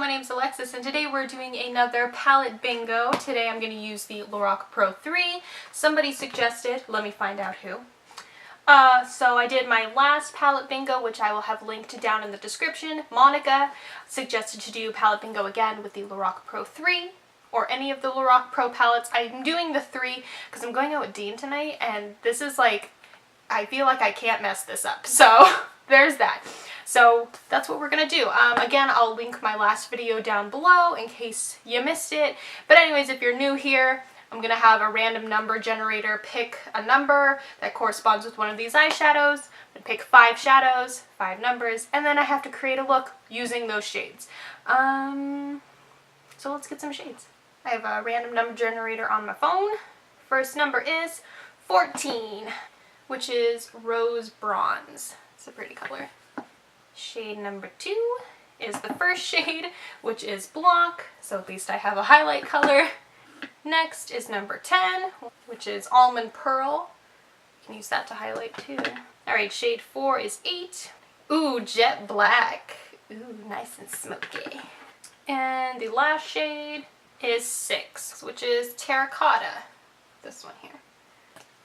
my name's Alexis and today we're doing another palette bingo. Today I'm going to use the Lorac Pro 3. Somebody suggested, let me find out who. So I did my last palette bingo, which I will have linked down in the description. Monica suggested to do palette bingo again with the Lorac Pro 3 or any of the Lorac Pro palettes. I'm doing the 3 because I'm going out with Dean tonight and this is like, I feel like I can't mess this up. So there's that. So that's what we're going to do. Again, I'll link my last video down below in case you missed it. But anyways, if you're new here, I'm going to have a random number generator pick a number that corresponds with one of these eyeshadows. I'm going to pick 5 shadows, 5 numbers, and then I have to create a look using those shades. So let's get some shades. I have a random number generator on my phone. First number is 14, which is Rose Bronze. It's a pretty color. Shade number 2 is the first shade, which is Blanc, so at least I have a highlight color. Next is number 10, which is Almond Pearl. You can use that to highlight too. Alright, shade 4 is 8. Ooh, Jet Black. Ooh, nice and smoky. And the last shade is 6, which is Terracotta. This one here.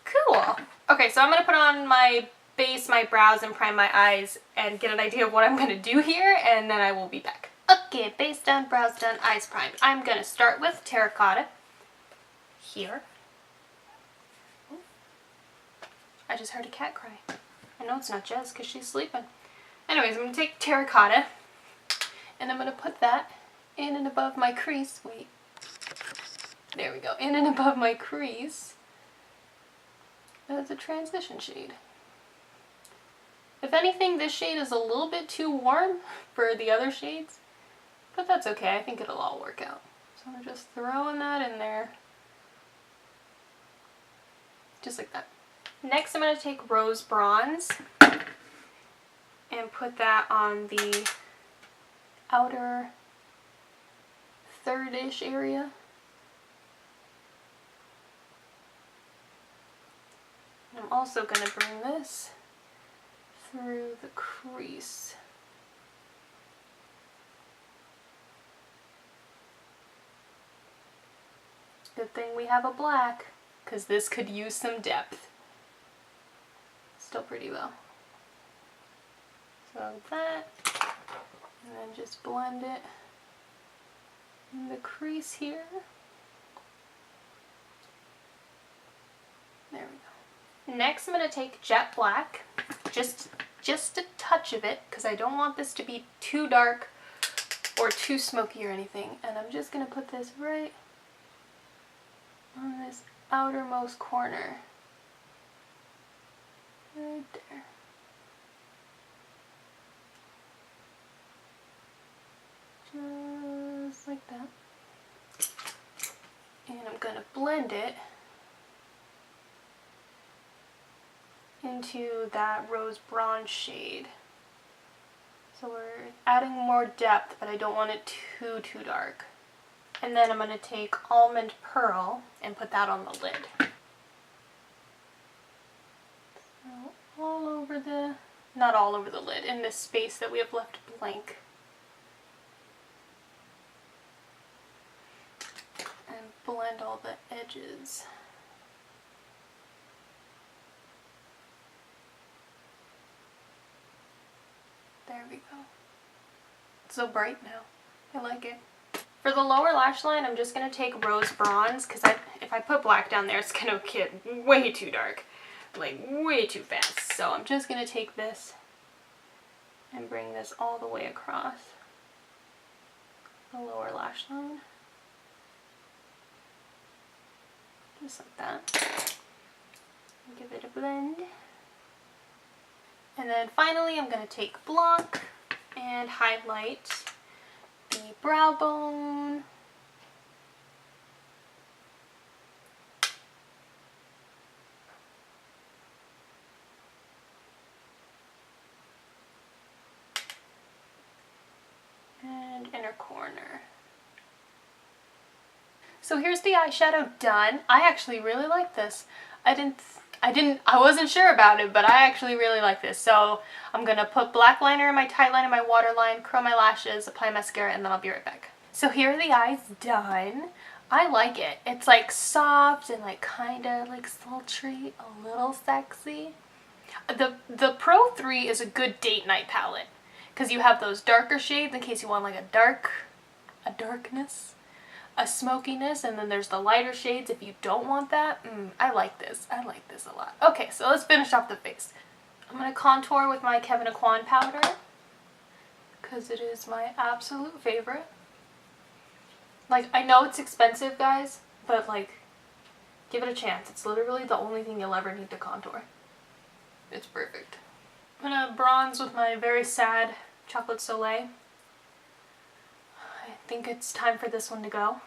Cool. Okay, so I'm going to put on my base, my brows, and prime my eyes and get an idea of what I'm going to do here, and then I will be back. Okay, base done, brows done, eyes primed. I'm going to start with Terracotta. Here. Ooh. I just heard a cat cry. I know it's not Jess because she's sleeping. Anyways, I'm going to take Terracotta and I'm going to put that in and above my crease. Wait. There we go. In and above my crease as a transition shade. If anything, this shade is a little bit too warm for the other shades, but that's okay. I think it'll all work out. So I'm just throwing that in there. Just like that. Next, I'm going to take Rose Bronze and put that on the outer third-ish area. And I'm also going to bring this through the crease. Good thing we have a black, because this could use some depth. Still pretty though. So that, and then just blend it in the crease here. There we go. Next I'm going to take Jet Black, just a touch of it, because I don't want this to be too dark or too smoky or anything. And I'm just going to put this right on this outermost corner. Right there. Just like that. And I'm going to blend it into that Rose Bronze shade. So we're adding more depth, but I don't want it too dark. And then I'm going to take Almond Pearl and put that on the lid. So all over the, not all over the lid, in this space that we have left blank. And blend all the edges. There we go. It's so bright now. I like it. For the lower lash line, I'm just going to take Rose Bronze, because if I put black down there, it's going to get way too dark. Like, way too fast. So I'm just going to take this and bring this all the way across the lower lash line. Just like that. Give it a blend. And then finally, I'm going to take Blanc and highlight the brow bone. And inner corner. So here's the eyeshadow done. I actually really like this. I didn't I wasn't sure about it, but I actually really like this. So I'm gonna put black liner in my tight line and my waterline, curl my lashes, apply mascara, and then I'll be right back. So here are the eyes done. I like it. It's like soft and like kind of like sultry, a little sexy. The Pro 3 is a good date night palette because you have those darker shades in case you want like a darkness, a smokiness, and then there's the lighter shades if you don't want that. I like this. I like this a lot. Okay, so let's finish off the face. I'm going to contour with my Kevyn Aucoin powder because it is my absolute favorite. Like, I know it's expensive, guys, but like, give it a chance. It's literally the only thing you'll ever need to contour. It's perfect. I'm going to bronze with my very sad Chocolate Soleil. I think it's time for this one to go.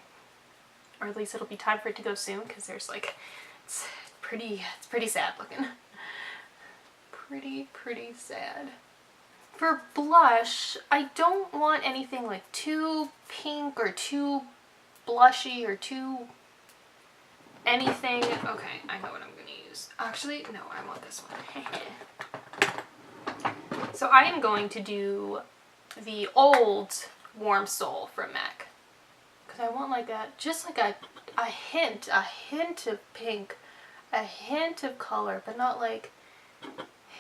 Or at least it'll be time for it to go soon because there's like, it's pretty sad looking. Pretty sad. For blush, I don't want anything like too pink or too blushy or too anything. Okay, I know what I'm going to use. Actually, no, I want this one. So I am going to do the old Warm Soul from MAC. Because I want like a, just like a hint of pink, a hint of color, but not like,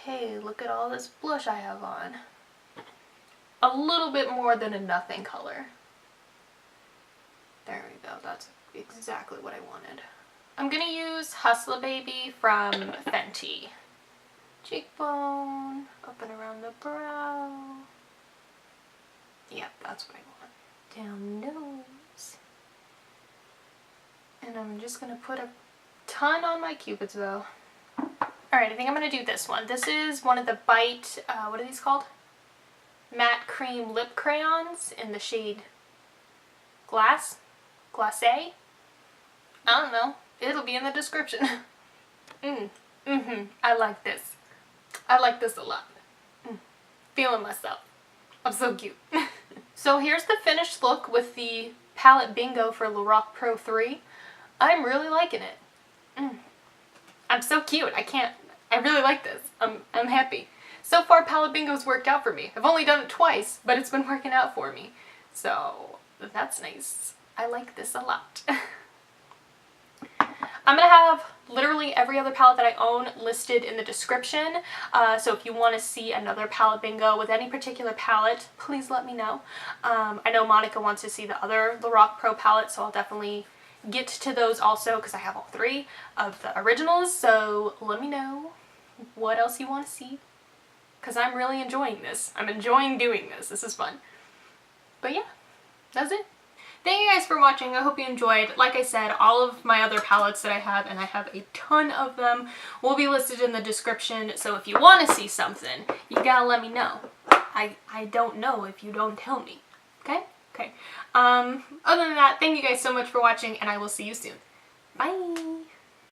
hey, look at all this blush I have on. A little bit more than a nothing color. There we go, that's exactly what I wanted. I'm gonna use Hustla Baby from Fenty. Cheekbone, up and around the brow. Yep, that's what I want. Down nose. And I'm just gonna put a ton on my Cupid's bow. Alright, I think I'm gonna do this one. This is one of the Bite, what are these called? Matte Cream Lip Crayons in the shade Glace? I don't know. It'll be in the description. I like this. I like this a lot. Feeling myself. I'm so cute. So here's the finished look with the palette bingo for Lorac Pro 3. I'm really liking it. I'm so cute. I really like this. I'm happy. So far, palette bingo's worked out for me. I've only done it twice, but it's been working out for me. So that's nice. I like this a lot. I'm going to have literally every other palette that I own listed in the description. So if you want to see another palette bingo with any particular palette, please let me know. I know Monica wants to see the other Lorac Pro palette, so I'll definitely get to those also because I have all three of the originals. So let me know what else you want to see because I'm really enjoying this. I'm enjoying doing this. This is fun. But yeah, that's it. Thank you guys for watching. I hope you enjoyed. Like I said, all of my other palettes that I have, and I have a ton of them, will be listed in the description. So if you want to see something, you gotta let me know. I don't know if you don't tell me. Okay? Okay. Other than that, thank you guys so much for watching, and I will see you soon. Bye!